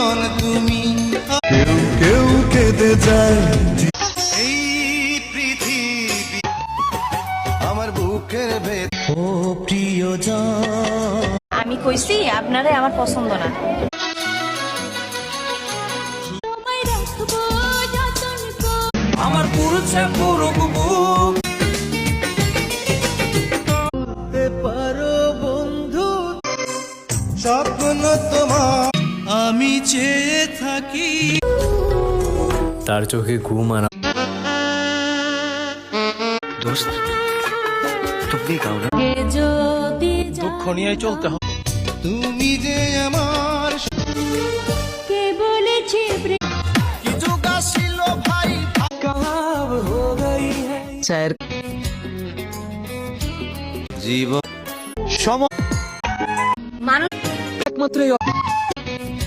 জীবন তুমি। কেউ কেউ কেঁদে যায় এই পৃথিবী আমার বুকের ভেদ। ও প্রিয়জন, আমি কইছি আপনারে আমার পছন্দ না। আমার পুরুষে পুরুক বুক পারো বন্ধু, স্বপ্ন তোমার আমি চেয়ে থাকি। তার চোখে ঘুম আর দোস্ত তুমি গাও না, দুঃখ নিয়ে চলতে হবে। তুমি যে আমার কে বলেছে কি যুগ আসিল ভাই, কাব হো গই হ্যায় স্যার জীবন একমাত্র এই